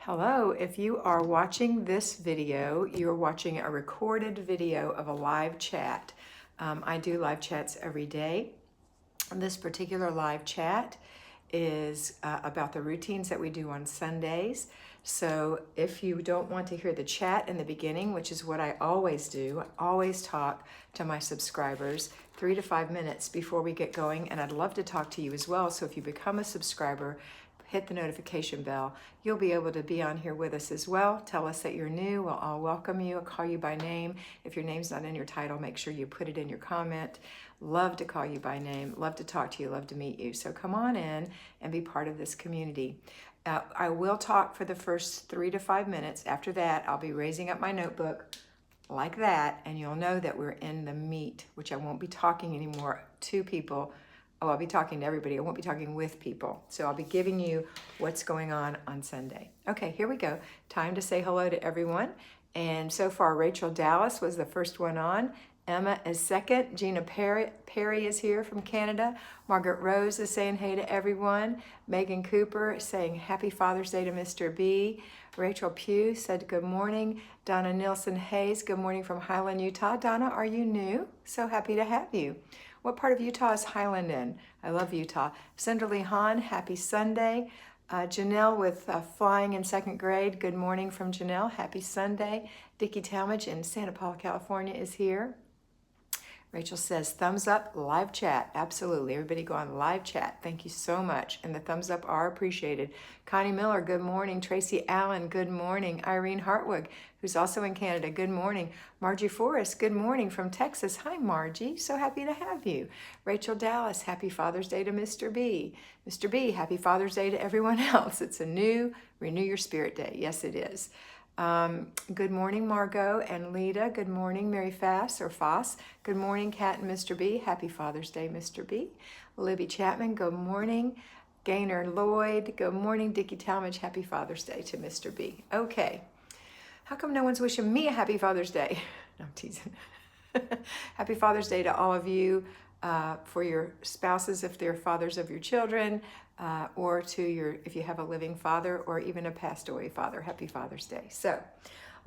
Hello, if you are watching this video, you're watching a recorded video of a live chat. I do live chats every day. This particular live chat is about the routines that we do on Sundays. So if you don't want to hear the chat in the beginning, which is what I always do, I always talk to my subscribers 3 to 5 minutes before we get going, and I'd love to talk to you as well. So if you become a subscriber, hit the notification bell. You'll be able to be on here with us as well. Tell us that you're new. I'll welcome you. I'll call you by name. If your name's not in your title, make sure you put it in your comment. Love to call you by name. Love to talk to you. Love to meet you. So come on in and be part of this community. I will talk for the first 3 to 5 minutes. After that, I'll be raising up my notebook like that, and you'll know that we're in the meat, which I won't be talking anymore to people. Oh, I'll be talking to everybody. I won't be talking with people. So I'll be giving you what's going on Sunday. Okay, here we go. Time to say hello to everyone. And so far, Rachel Dallas was the first one on. Emma is second. Gina Perry is here from Canada. Margaret Rose is saying hey to everyone. Megan Cooper is saying happy Father's Day to Mr. B. Rachel Pugh said good morning. Donna Nilsson Hayes, good morning from Highland, Utah. Donna, are you new? So happy to have you. What part of Utah is Highland in? I love Utah. Cinderly Hahn, happy Sunday. Janelle with flying in second grade. Good morning from Janelle. Happy Sunday. Dickie Talmadge in Santa Paula, California is here. Rachel says, thumbs up, live chat. Absolutely. Everybody go on live chat. Thank you so much. And the thumbs up are appreciated. Connie Miller, good morning. Tracy Allen, good morning. Irene Hartwig, who's also in Canada, good morning. Margie Forrest, good morning from Texas. Hi, Margie. So happy to have you. Rachel Dallas, happy Father's Day to Mr. B. Mr. B, happy Father's Day to everyone else. It's a new Renew Your Spirit Day. Yes, it is. Good morning, Margot and Lita. Good morning, Mary Fass or Foss. Good morning, Kat and Mr. B. Happy Father's Day, Mr. B. Libby Chapman, good morning. Gaynor Lloyd, good morning. Dickie Talmadge, happy Father's Day to Mr. B. Okay. How come no one's wishing me a happy Father's Day? No, I'm teasing. Happy Father's Day to all of you, for your spouses if they're fathers of your children, or to your, if you have a living father or even a passed away father. Happy Father's Day. So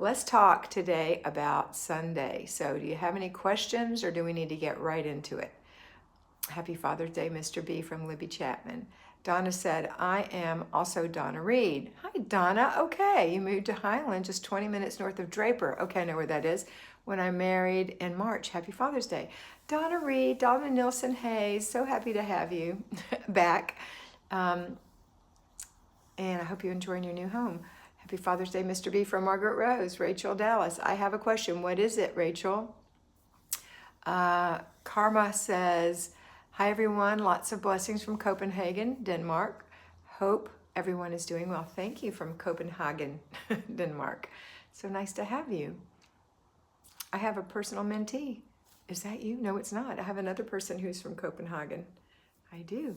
let's talk today about Sunday. So do you have any questions or do we need to get right into it? Happy Father's Day, Mr. B from Libby Chapman. Donna said, I am also Donna Reed. Hi, Donna. Okay, you moved to Highland, just 20 minutes north of Draper. Okay, I know where that is. When I married in March. Happy Father's Day. Donna Reed, Donna Nilsson Hayes, so happy to have you back. And I hope you're enjoying your new home. Happy Father's Day, Mr. B from Margaret Rose. Rachel Dallas, I have a question. What is it, Rachel? Karma says, hi everyone, lots of blessings from Copenhagen, Denmark. Hope everyone is doing well. Thank you from Copenhagen, Denmark. So nice to have you. I have a personal mentee. Is that you? No, it's not. I have another person who's from Copenhagen. I do.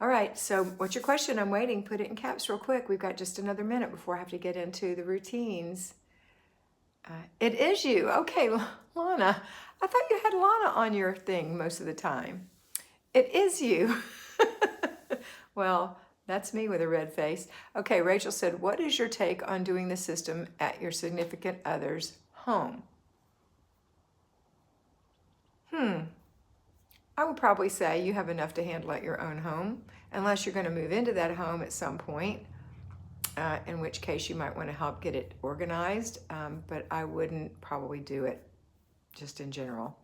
All right, so what's your question? I'm waiting. Put it in caps real quick. We've got just another minute before I have to get into the routines. It is you. Okay, Lana. I thought you had Lana on your thing most of the time. It is you. Well, that's me with a red face. Okay, Rachel said, what is your take on doing the system at your significant other's home? I would probably say you have enough to handle at your own home, unless you're going to move into that home at some point, in which case you might want to help get it organized, but I wouldn't probably do it just in general,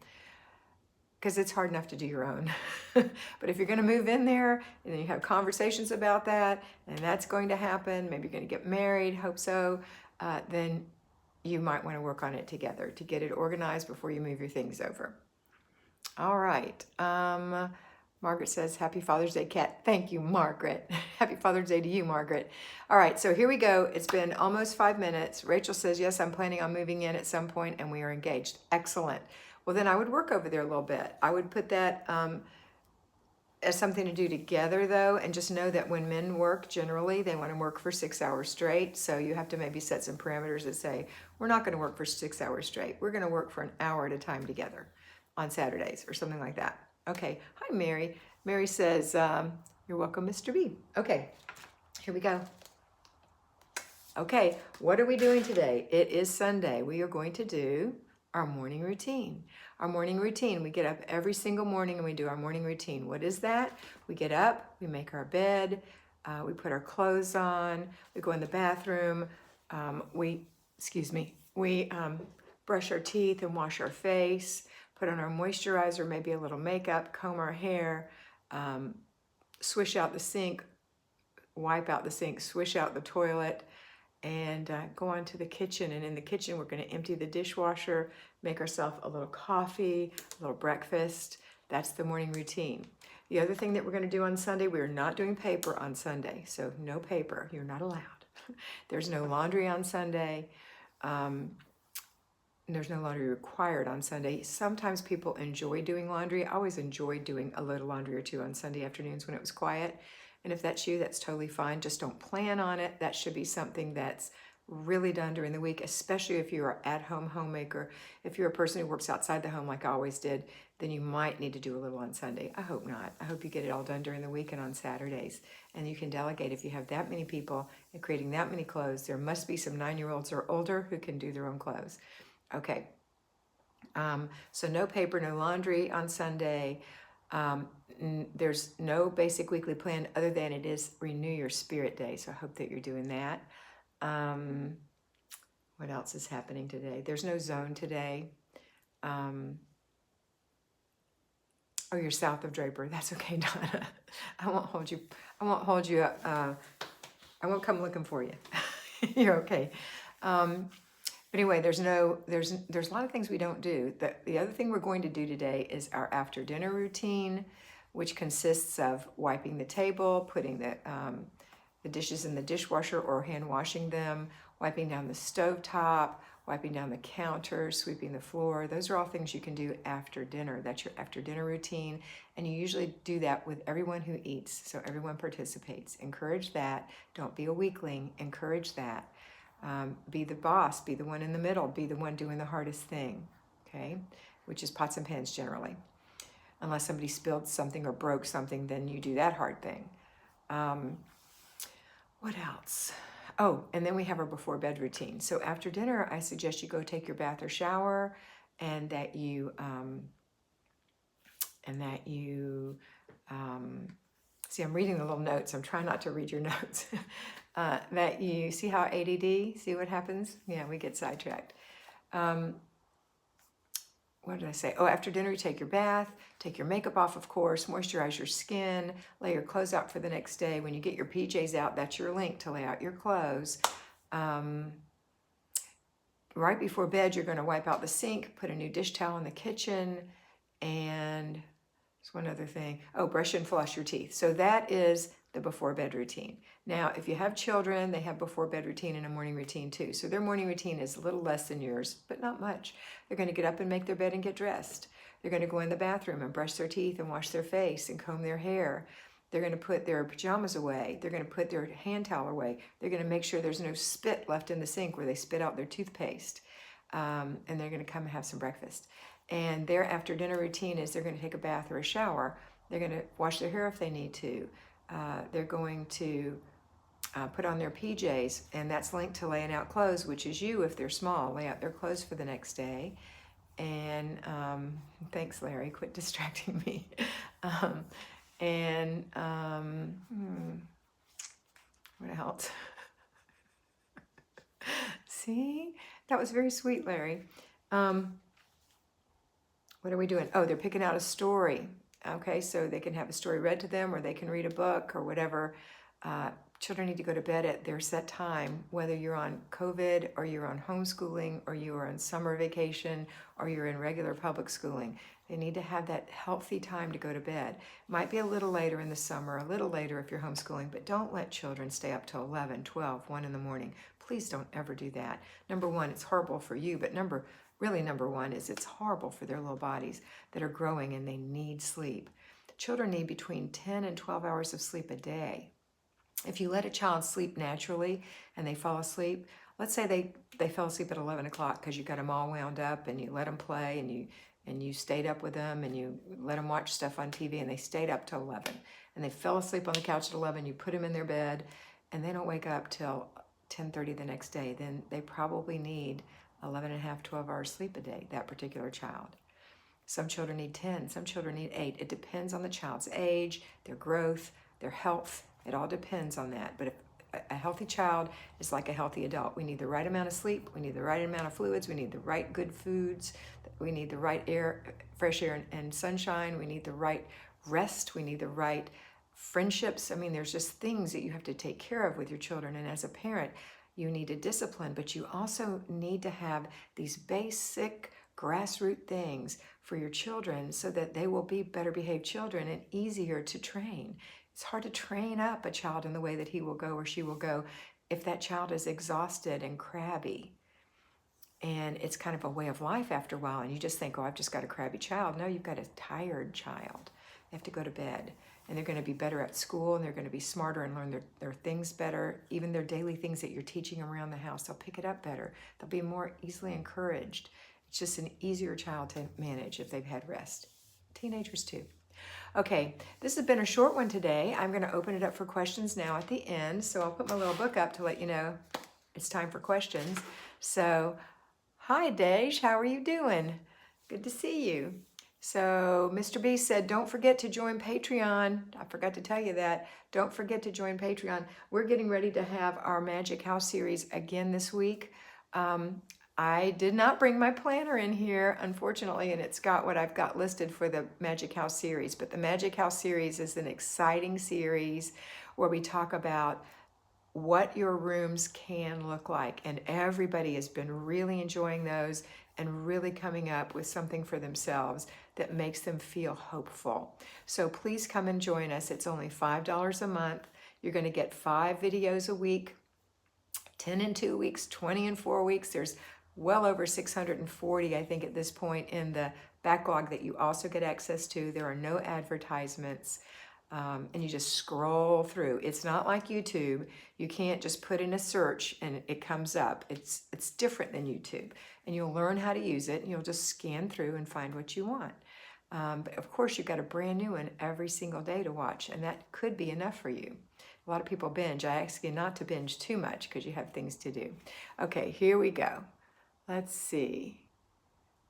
because it's hard enough to do your own. But if you're going to move in there, and then you have conversations about that, and that's going to happen, maybe you're going to get married, hope so, then you might want to work on it together to get it organized before you move your things over. All right. Margaret says, happy Father's Day, Kat. Thank you, Margaret. Happy Father's Day to you, Margaret. All right, so here we go. It's been almost 5 minutes. Rachel says, yes, I'm planning on moving in at some point and we are engaged. Excellent. Well, then I would work over there a little bit. I would put that as something to do together, though, and just know that when men work, generally, they want to work for 6 hours straight. So you have to maybe set some parameters that say, we're not going to work for 6 hours straight. We're going to work for an hour at a time together on Saturdays or something like that. Okay. Hi, Mary. Mary says, you're welcome, Mr. B. Okay, here we go. Okay, what are we doing today? It is Sunday. We are going to do our morning routine. Our morning routine, we get up every single morning and we do our morning routine. What is that? We get up, we make our bed, we put our clothes on, we go in the bathroom, we brush our teeth and wash our face, put on our moisturizer, maybe a little makeup, comb our hair, swish out the sink, wipe out the sink, swish out the toilet, and go on to the kitchen. And in the kitchen, we're going to empty the dishwasher, make ourselves a little coffee, a little breakfast. That's the morning routine. The other thing that we're going to do on Sunday, we're not doing paper on Sunday. So no paper. You're not allowed. There's no laundry on Sunday. There's no laundry required on Sunday. Sometimes people enjoy doing laundry. I always enjoyed doing a load of laundry or two on Sunday afternoons when it was quiet. And if that's you, that's totally fine. Just don't plan on it. That should be something that's really done during the week, especially if you're an at-home homemaker. If you're a person who works outside the home like I always did, then you might need to do a little on Sunday. I hope not. I hope you get it all done during the week and on Saturdays. And you can delegate if you have that many people and creating that many clothes. There must be some 9-year-olds or older who can do their own clothes. Okay. So no paper, no laundry on Sunday. There's no basic weekly plan other than it is Renew Your Spirit Day. So I hope that you're doing that. What else is happening today? There's no zone today. Oh, you're south of Draper. That's okay, Donna. I won't hold you. I won't hold you up. I won't come looking for you. You're okay. But anyway, there's a lot of things we don't do. The other thing we're going to do today is our after dinner routine, which consists of wiping the table, putting the dishes in the dishwasher or hand washing them, wiping down the stovetop, wiping down the counter, sweeping the floor. Those are all things you can do after dinner. That's your after dinner routine. And you usually do that with everyone who eats. So everyone participates. Encourage that. Don't be a weakling. Encourage that. Be the boss, be the one in the middle, be the one doing the hardest thing, okay? Which is pots and pans generally. Unless somebody spilled something or broke something, then you do that hard thing. What else? Oh, and then we have our before bed routine. So after dinner, I suggest you go take your bath or shower and that you, see, I'm reading the little notes. I'm trying not to read your notes. That you see how ADD, see what happens? Yeah, we get sidetracked. What did I say? Oh, after dinner, you take your bath, take your makeup off, of course, moisturize your skin, lay your clothes out for the next day. When you get your PJs out, that's your link to lay out your clothes. Right before bed, you're going to wipe out the sink, put a new dish towel in the kitchen, and there's one other thing. Oh, brush and floss your teeth. So that is the before bed routine. Now, if you have children, they have before bed routine and a morning routine too. So their morning routine is a little less than yours, but not much. They're going to get up and make their bed and get dressed. They're going to go in the bathroom and brush their teeth and wash their face and comb their hair. They're going to put their pajamas away. They're going to put their hand towel away. They're going to make sure there's no spit left in the sink where they spit out their toothpaste. And they're going to come and have some breakfast. And their after dinner routine is they're going to take a bath or a shower. They're going to wash their hair if they need to. They're going to put on their PJs, and that's linked to laying out clothes, which is you if they're small. Lay out their clothes for the next day. And thanks, Larry. Quit distracting me. What else? See? That was very sweet, Larry. What are we doing? Oh, they're picking out a story. Okay, so they can have a story read to them or they can read a book or whatever. Children need to go to bed at their set time, whether you're on COVID or you're on homeschooling or you are on summer vacation or you're in regular public schooling. They need to have that healthy time to go to bed. Might be a little later in the summer, a little later if you're homeschooling, but don't let children stay up till 11, 12, 1 in the morning. Please don't ever do that. Number one, it's horrible for you, but number one is it's horrible for their little bodies that are growing and they need sleep. Children need between 10 and 12 hours of sleep a day. If you let a child sleep naturally and they fall asleep, let's say they fell asleep at 11 o'clock because you got them all wound up and you let them play and you stayed up with them and you let them watch stuff on TV and they stayed up till 11 and they fell asleep on the couch at 11, you put them in their bed and they don't wake up till 10:30 the next day, then they probably need 11 and a half, 12 hours sleep a day, that particular child. Some children need 10, some children need 8. It depends on the child's age, their growth, their health. It all depends on that. But if a healthy child is like a healthy adult, we need the right amount of sleep, we need the right amount of fluids, we need the right good foods, we need the right air, fresh air and sunshine, we need the right rest, we need the right friendships. I mean, there's just things that you have to take care of with your children. And as a parent, you need to discipline, but you also need to have these basic grassroots things for your children so that they will be better behaved children and easier to train. It's hard to train up a child in the way that he will go or she will go if that child is exhausted and crabby. And it's kind of a way of life after a while. And you just think, oh, I've just got a crabby child. No, you've got a tired child. They have to go to bed. And they're going to be better at school, and they're going to be smarter and learn their things better. Even their daily things that you're teaching around the house, they'll pick it up better. They'll be more easily encouraged. It's just an easier child to manage if they've had rest. Teenagers too. Okay, this has been a short one today. I'm going to open it up for questions now at the end. So I'll put my little book up to let you know it's time for questions. So, hi Dej, how are you doing? Good to see you. So Mr. B said, don't forget to join Patreon. I forgot to tell you that. Don't forget to join Patreon. We're getting ready to have our Magic House series again this week. I did not bring my planner in here, unfortunately, and it's got what I've got listed for the Magic House series. But the Magic House series is an exciting series where we talk about what your rooms can look like. And everybody has been really enjoying those and really coming up with something for themselves that makes them feel hopeful. So please come and join us. It's only $5 a month. You're going to get 5 videos a week, 10 in 2 weeks, 20 in 4 weeks. There's well over 640, I think, at this point in the backlog that you also get access to. There are no advertisements. And you just scroll through. It's not like YouTube. You can't just put in a search and it comes up. It's different than YouTube. And you'll learn how to use it, and you'll just scan through and find what you want. But of course, you've got a brand new one every single day to watch, and that could be enough for you. A lot of people binge. I ask you not to binge too much because you have things to do. Okay, here we go. Let's see.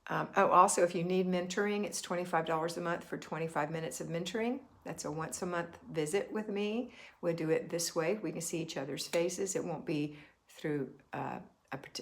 Also, if you need mentoring, it's $25 a month for 25 minutes of mentoring. That's a once a month visit with me. We'll do it this way. We can see each other's faces. It won't be through a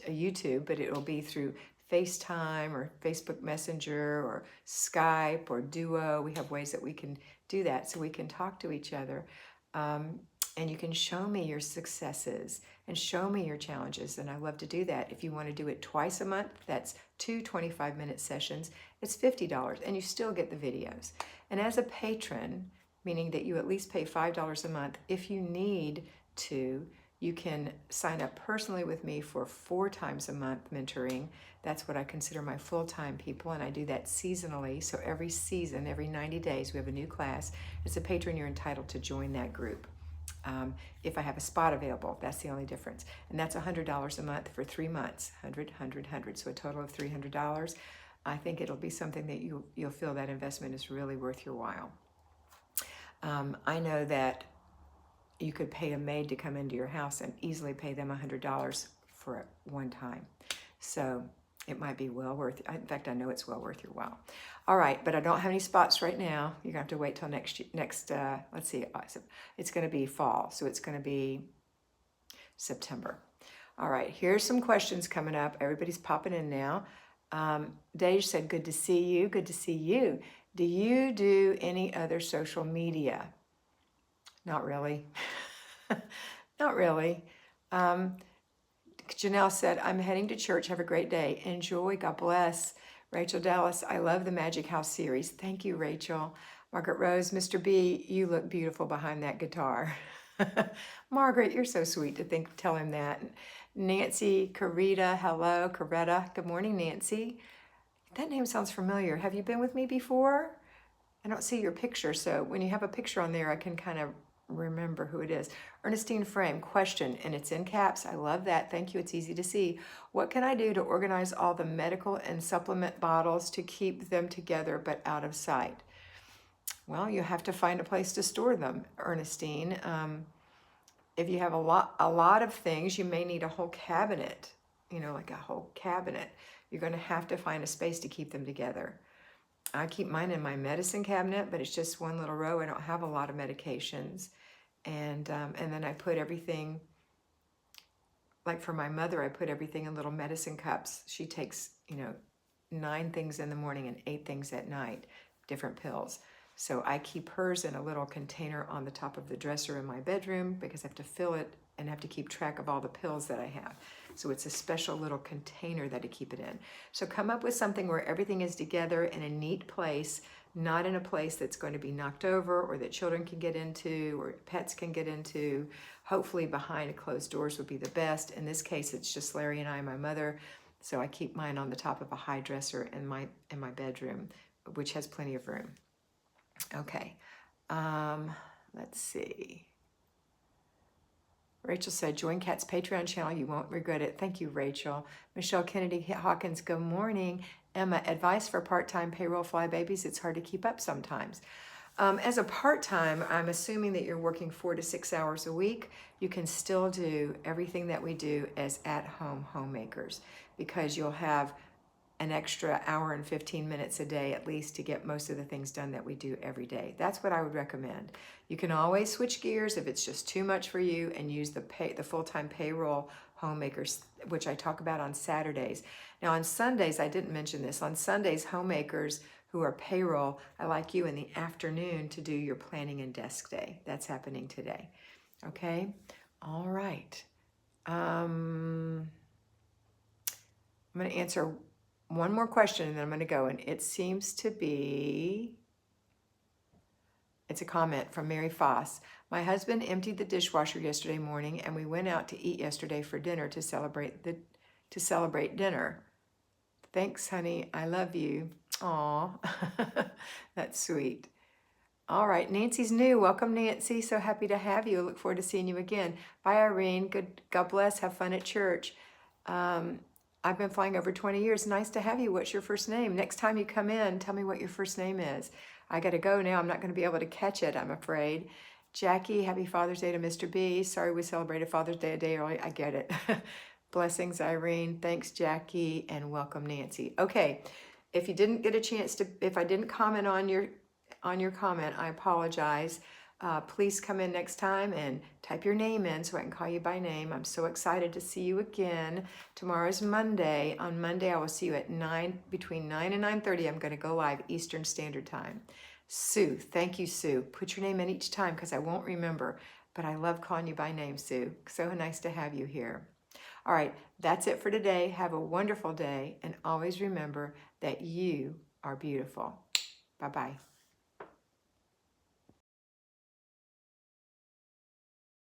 YouTube, but it will be through FaceTime or Facebook Messenger or Skype or Duo. We have ways that we can do that so we can talk to each other. And you can show me your successes and show me your challenges. And I love to do that. If you want to do it twice a month, that's 2 25-minute sessions. It's $50, and you still get the videos. And as a patron, meaning that you at least pay $5 a month, if you need to, you can sign up personally with me for 4 times a month mentoring. That's what I consider my full-time people, and I do that seasonally. So every season, every 90 days, we have a new class. As a patron, you're entitled to join that group. If I have a spot available, that's the only difference. And that's $100 a month for 3 months, 100, 100, 100, so a total of $300. I think it'll be something that you'll feel that investment is really worth your while. I know that you could pay a maid to come into your house and easily pay them $100 for one time. So it might be well worth it. In fact, I know it's well worth your while. All right, but I don't have any spots right now. You're gonna have to wait till next, let's see, it's gonna be fall, so it's gonna be September. All right, here's some questions coming up. Everybody's popping in now. Dej said, good to see you, good to see you. Do you do any other social media? Not really. Not really. Janelle said, I'm heading to church. Have a great day. Enjoy. God bless. Rachel Dallas, I love the Magic House series. Thank you, Rachel. Margaret Rose, Mr. B, you look beautiful behind that guitar. Margaret, you're so sweet to tell him that. Nancy, Carita, hello. Coretta, good morning, Nancy. That name sounds familiar. Have you been with me before? I don't see your picture, so when you have a picture on there, I can kind of remember who it is. Ernestine Frame, question, and it's in caps. I love that. Thank you. It's easy to see. What can I do to organize all the medical and supplement bottles to keep them together but out of sight? Well, you have to find a place to store them, Ernestine. if you have a lot of things, you may need a whole cabinet, you know, like a whole cabinet. You're going to have to find a space to keep them together. I keep mine in my medicine cabinet, but it's just one little row. I don't have a lot of medications. And then I put everything, like for my mother, I put everything in little medicine cups. She takes, you know, 9 things in the morning and 8 things at night, different pills. So I keep hers in a little container on the top of the dresser in my bedroom because I have to fill it and have to keep track of all the pills that I have. So it's a special little container that I keep it in. So come up with something where everything is together in a neat place, not in a place that's going to be knocked over or that children can get into or pets can get into. Hopefully behind closed doors would be the best. In this case, it's just Larry and I and my mother. So I keep mine on the top of a high dresser in my bedroom, which has plenty of room. Okay, let's see. Rachel said, join Kat's Patreon channel. You won't regret it. Thank you, Rachel. Michelle Kennedy Hawkins, good morning. Emma, advice for part-time payroll fly babies. It's hard to keep up sometimes. As a part-time, I'm assuming that you're working 4 to 6 hours a week. You can still do everything that we do as at-home homemakers because you'll have an extra hour and 15 minutes a day at least to get most of the things done that we do every day. That's what I would recommend. You can always switch gears if it's just too much for you and use the full-time payroll homemakers, which I talk about on Saturdays. Now on Sundays, I didn't mention this, on Sundays, homemakers who are payroll, I like you in the afternoon to do your planning and desk day. That's happening today. Okay? All right. I'm going to answer one more question and then I'm going to go. And it seems to be, it's a comment from Mary Foss. My husband emptied the dishwasher yesterday morning and we went out to eat yesterday for dinner to celebrate dinner. Thanks, honey. I love you. Aw, that's sweet. All right, Nancy's new. Welcome, Nancy. So happy to have you. I look forward to seeing you again. Bye, Irene. God bless. Have fun at church. I've been flying over 20 years. Nice to have you. What's your first name? Next time you come in, tell me what your first name is. I got to go now. I'm not going to be able to catch it, I'm afraid. Jackie, happy Father's Day to Mr. B. Sorry we celebrated Father's Day a day early. I get it. Blessings, Irene. Thanks, Jackie, and welcome, Nancy. Okay, if you didn't get a chance to, if I didn't comment on your comment, I apologize. Please come in next time and type your name in so I can call you by name. I'm so excited to see you again. Tomorrow's Monday. On Monday, I will see you at between 9 and 9:30. I'm going to go live Eastern Standard Time. Sue, thank you, Sue. Put your name in each time because I won't remember, but I love calling you by name, Sue. So nice to have you here. All right, that's it for today. Have a wonderful day, and always remember that you are beautiful. Bye-bye.